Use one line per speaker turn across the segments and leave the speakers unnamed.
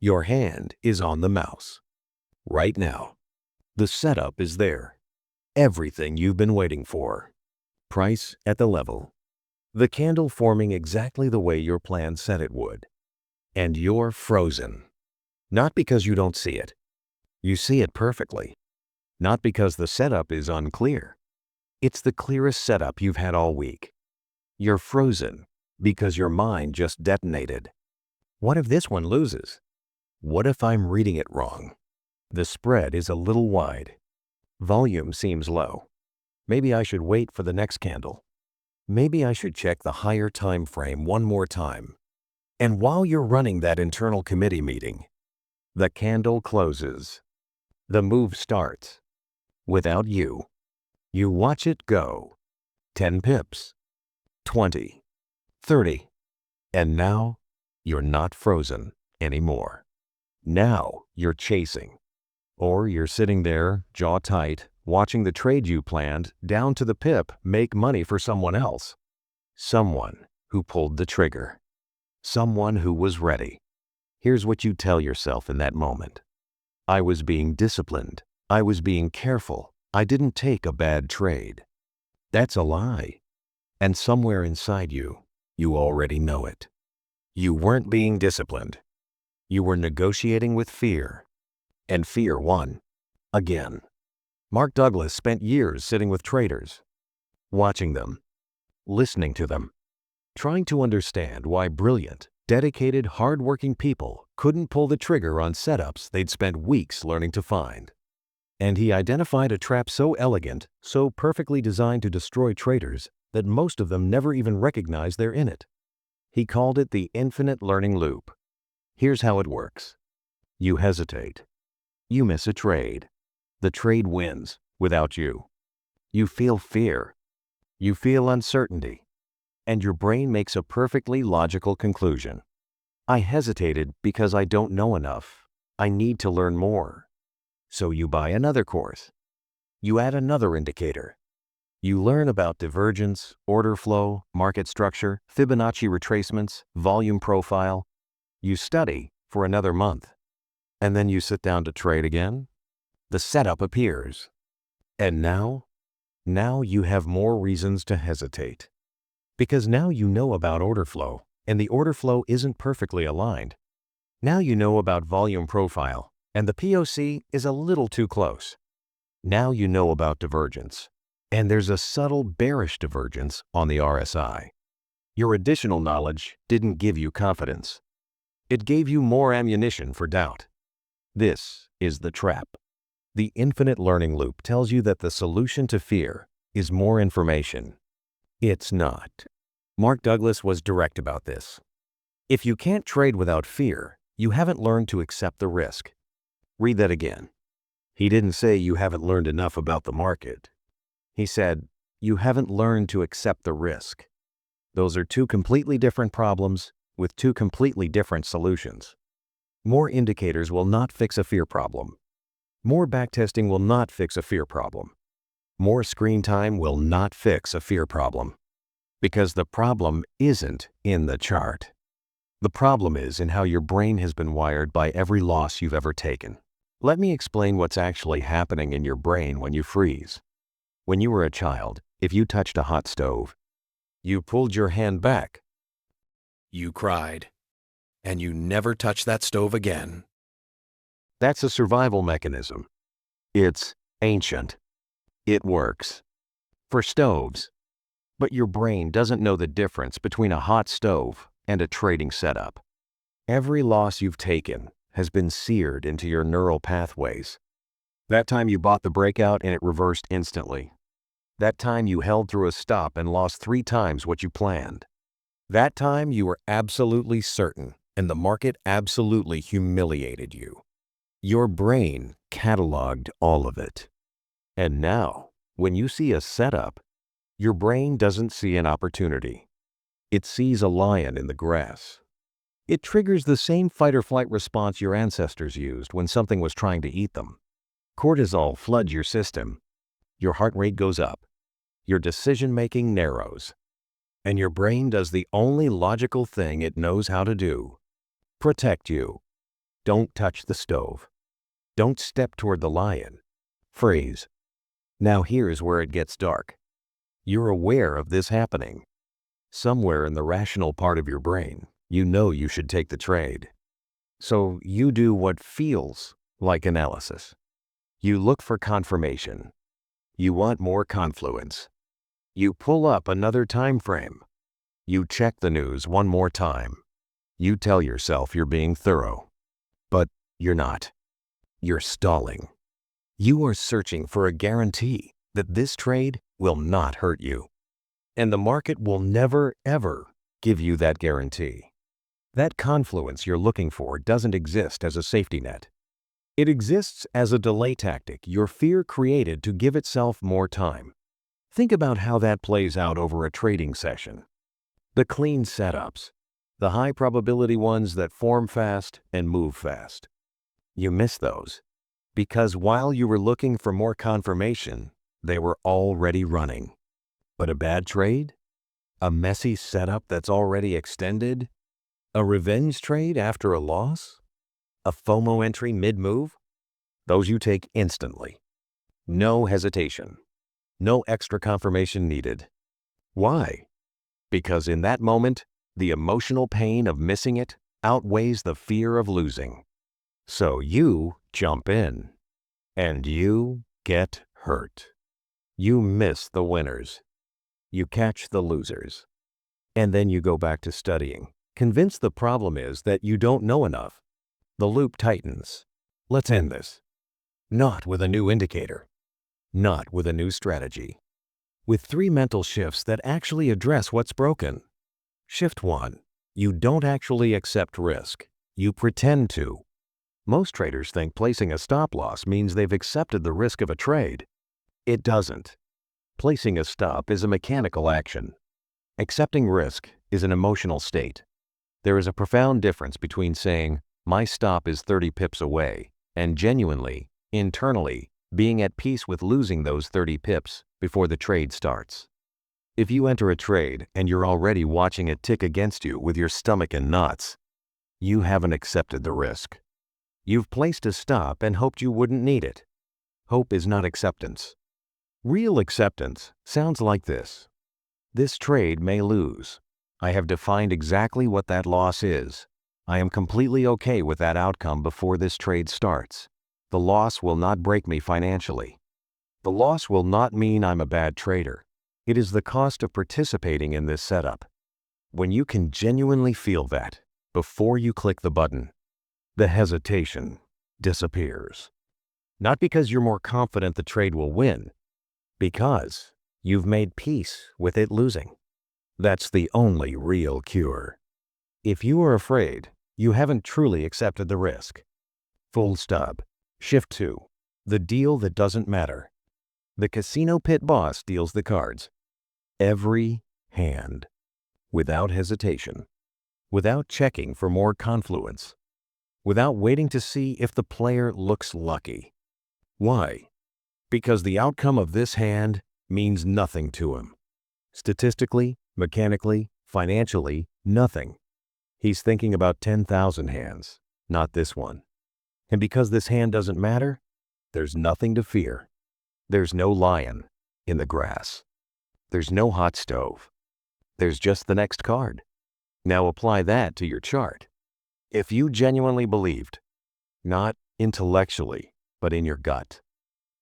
Your hand is on the mouse. Right now. The setup is there. Everything you've been waiting for. Price at the level. The candle forming exactly the way your plan said it would. And you're frozen. Not because you don't see it. You see it perfectly. Not because the setup is unclear. It's the clearest setup you've had all week. You're frozen because your mind just detonated. What if this one loses? What if I'm reading it wrong? The spread is a little wide. Volume seems low. Maybe I should wait for the next candle. Maybe I should check the higher time frame one more time. And while you're running that internal committee meeting, the candle closes. The move starts. Without you. You watch it go. 10 pips. 20. 30. And now, you're not frozen anymore. Now, you're chasing. Or you're sitting there, jaw tight, watching the trade you planned, down to the pip, make money for someone else. Someone who pulled the trigger. Someone who was ready. Here's what you tell yourself in that moment. I was being disciplined. I was being careful. I didn't take a bad trade. That's a lie. And somewhere inside you, you already know it. You weren't being disciplined. You were negotiating with fear. And fear won. Again. Mark Douglas spent years sitting with traders, watching them, listening to them, trying to understand why brilliant, dedicated, hard-working people couldn't pull the trigger on setups they'd spent weeks learning to find. And he identified a trap so elegant, so perfectly designed to destroy traders, that most of them never even recognize they're in it. He called it the infinite learning loop. Here's how it works. You hesitate. You miss a trade. The trade wins without you. You feel fear. You feel uncertainty. And your brain makes a perfectly logical conclusion. I hesitated because I don't know enough. I need to learn more. So you buy another course. You add another indicator. You learn about divergence, order flow, market structure, Fibonacci retracements, volume profile. You study for another month. And then you sit down to trade again. The setup appears. And now you have more reasons to hesitate. Because now you know about order flow, and the order flow isn't perfectly aligned. Now you know about volume profile, and the POC is a little too close. Now you know about divergence, and there's a subtle bearish divergence on the RSI. Your additional knowledge didn't give you confidence. It gave you more ammunition for doubt. This is the trap. The infinite learning loop tells you that the solution to fear is more information. It's not. Mark Douglas was direct about this. If you can't trade without fear, you haven't learned to accept the risk. Read that again. He didn't say you haven't learned enough about the market. He said, you haven't learned to accept the risk. Those are two completely different problems with two completely different solutions. More indicators will not fix a fear problem. More backtesting will not fix a fear problem. More screen time will not fix a fear problem. Because the problem isn't in the chart. The problem is in how your brain has been wired by every loss you've ever taken. Let me explain what's actually happening in your brain when you freeze. When you were a child, if you touched a hot stove, you pulled your hand back. You cried. And you never touched that stove again. That's a survival mechanism. It's ancient. It works. For stoves. But your brain doesn't know the difference between a hot stove and a trading setup. Every loss you've taken has been seared into your neural pathways. That time you bought the breakout and it reversed instantly. That time you held through a stop and lost 3 times what you planned. That time you were absolutely certain and the market absolutely humiliated you. Your brain cataloged all of it. And now, when you see a setup, your brain doesn't see an opportunity. It sees a lion in the grass. It triggers the same fight-or-flight response your ancestors used when something was trying to eat them. Cortisol floods your system. Your heart rate goes up. Your decision-making narrows. And your brain does the only logical thing it knows how to do: protect you. Don't touch the stove. Don't step toward the lion. Freeze. Now here's where it gets dark. You're aware of this happening. Somewhere in the rational part of your brain, you know you should take the trade. So you do what feels like analysis. You look for confirmation. You want more confluence. You pull up another time frame. You check the news one more time. You tell yourself you're being thorough. But you're not. You're stalling. You are searching for a guarantee that this trade will not hurt you. And the market will never, ever give you that guarantee. That confluence you're looking for doesn't exist as a safety net. It exists as a delay tactic your fear created to give itself more time. Think about how that plays out over a trading session. The clean setups, the high probability ones that form fast and move fast. You miss those because while you were looking for more confirmation, they were already running. But a bad trade? A messy setup that's already extended? A revenge trade after a loss? A FOMO entry mid-move? Those you take instantly. No hesitation. No extra confirmation needed. Why? Because in that moment, the emotional pain of missing it outweighs the fear of losing. So you jump in, and you get hurt. You miss the winners. You catch the losers. And then you go back to studying, convinced the problem is that you don't know enough. The loop tightens. Let's end this. Not with a new indicator. Not with a new strategy. With 3 mental shifts that actually address what's broken. Shift 1. You don't actually accept risk. You pretend to. Most traders think placing a stop loss means they've accepted the risk of a trade. It doesn't. Placing a stop is a mechanical action. Accepting risk is an emotional state. There is a profound difference between saying, "My stop is 30 pips away," and genuinely, internally, being at peace with losing those 30 pips before the trade starts. If you enter a trade and you're already watching it tick against you with your stomach in knots, you haven't accepted the risk. You've placed a stop and hoped you wouldn't need it. Hope is not acceptance. Real acceptance sounds like this. This trade may lose. I have defined exactly what that loss is. I am completely okay with that outcome before this trade starts. The loss will not break me financially. The loss will not mean I'm a bad trader. It is the cost of participating in this setup. When you can genuinely feel that, before you click the button, the hesitation disappears. Not because you're more confident the trade will win, because you've made peace with it losing. That's the only real cure. If you are afraid, you haven't truly accepted the risk. Full stop. Shift 2. The deal that doesn't matter. The casino pit boss deals the cards. Every hand. Without hesitation. Without checking for more confluence. Without waiting to see if the player looks lucky. Why? Because the outcome of this hand means nothing to him. Statistically, mechanically, financially, nothing. He's thinking about 10,000 hands, not this one. And because this hand doesn't matter, there's nothing to fear. There's no lion in the grass. There's no hot stove. There's just the next card. Now apply that to your chart. If you genuinely believed, not intellectually, but in your gut,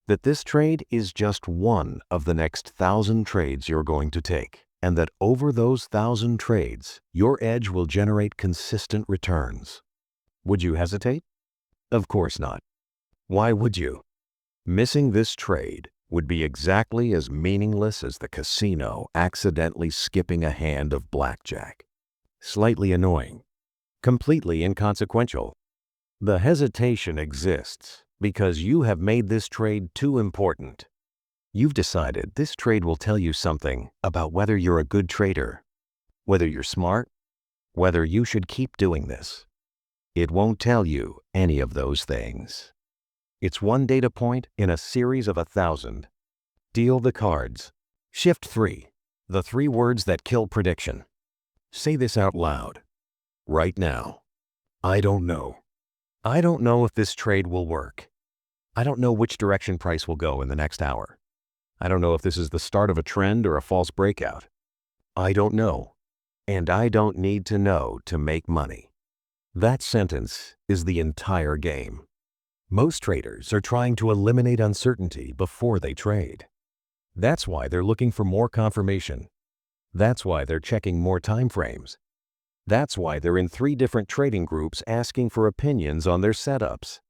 that this trade is just one of the next 1,000 trades you're going to take, and that over those 1,000 trades, your edge will generate consistent returns, would you hesitate? Of course not. Why would you? Missing this trade would be exactly as meaningless as the casino accidentally skipping a hand of blackjack. Slightly annoying. Completely inconsequential. The hesitation exists because you have made this trade too important. You've decided this trade will tell you something about whether you're a good trader, whether you're smart, whether you should keep doing this. It won't tell you any of those things. It's one data point in a series of 1,000. Deal the cards. Shift 3. The 3 words that kill prediction. Say this out loud. Right now. I don't know. I don't know if this trade will work. I don't know which direction price will go in the next hour. I don't know if this is the start of a trend or a false breakout. I don't know. And I don't need to know to make money. That sentence is the entire game. Most traders are trying to eliminate uncertainty before they trade. That's why they're looking for more confirmation. That's why they're checking more time frames. That's why they're in 3 different trading groups asking for opinions on their setups.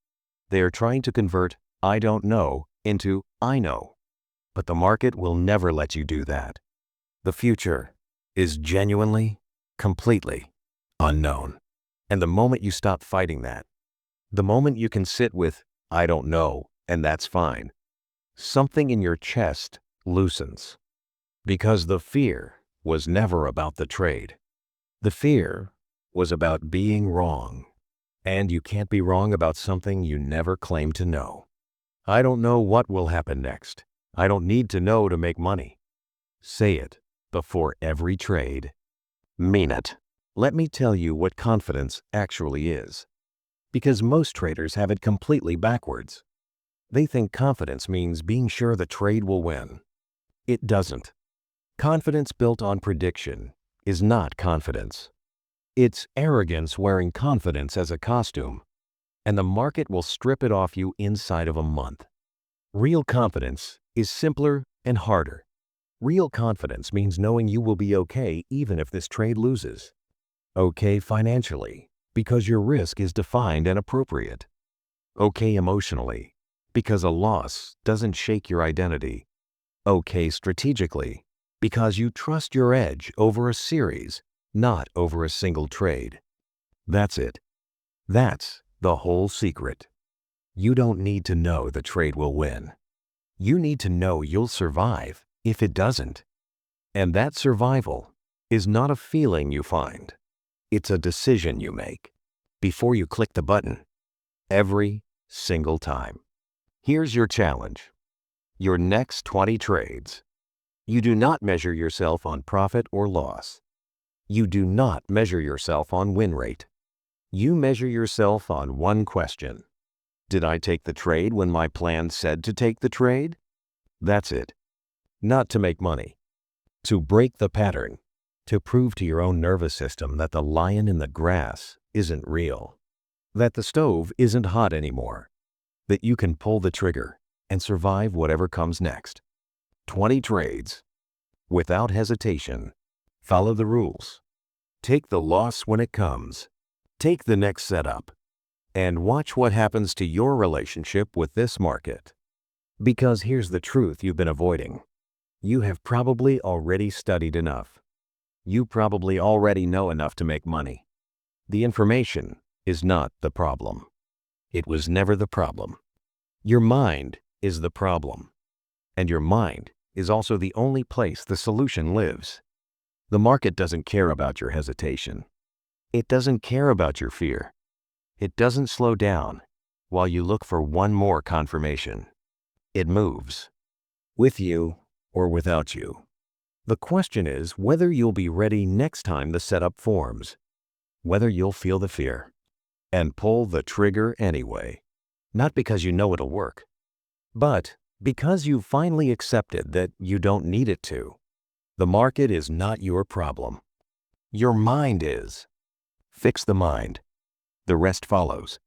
They are trying to convert "I don't know" into "I know." But the market will never let you do that. The future is genuinely, completely unknown. And the moment you stop fighting that, the moment you can sit with "I don't know" and that's fine, something in your chest loosens. Because the fear was never about the trade. The fear was about being wrong. And you can't be wrong about something you never claimed to know. I don't know what will happen next. I don't need to know to make money. Say it before every trade. Mean it. Let me tell you what confidence actually is. Because most traders have it completely backwards. They think confidence means being sure the trade will win. It doesn't. Confidence built on prediction is not confidence. It's arrogance wearing confidence as a costume, and the market will strip it off you inside of a month. Real confidence is simpler and harder. Real confidence means knowing you will be okay even if this trade loses. Okay financially, because your risk is defined and appropriate. Okay emotionally, because a loss doesn't shake your identity. Okay strategically, because you trust your edge over a series, not over a single trade. That's it. That's the whole secret. You don't need to know the trade will win. You need to know you'll survive if it doesn't. And that survival is not a feeling you find. It's a decision you make before you click the button every single time. Here's your challenge. Your next 20 trades. You do not measure yourself on profit or loss. You do not measure yourself on win rate. You measure yourself on one question. Did I take the trade when my plan said to take the trade? That's it. Not to make money. To break the pattern. To prove to your own nervous system that the lion in the grass isn't real. That the stove isn't hot anymore. That you can pull the trigger and survive whatever comes next. 20 trades. Without hesitation. Follow the rules. Take the loss when it comes. Take the next setup. And watch what happens to your relationship with this market. Because here's the truth you've been avoiding. You have probably already studied enough. You probably already know enough to make money. The information is not the problem. It was never the problem. Your mind is the problem. And your mind is also the only place the solution lives. The market doesn't care about your hesitation. It doesn't care about your fear. It doesn't slow down while you look for one more confirmation. It moves. With you or without you. The question is whether you'll be ready next time the setup forms. Whether you'll feel the fear and pull the trigger anyway. Not because you know it'll work, but because you've finally accepted that you don't need it to. The market is not your problem. Your mind is. Fix the mind. The rest follows.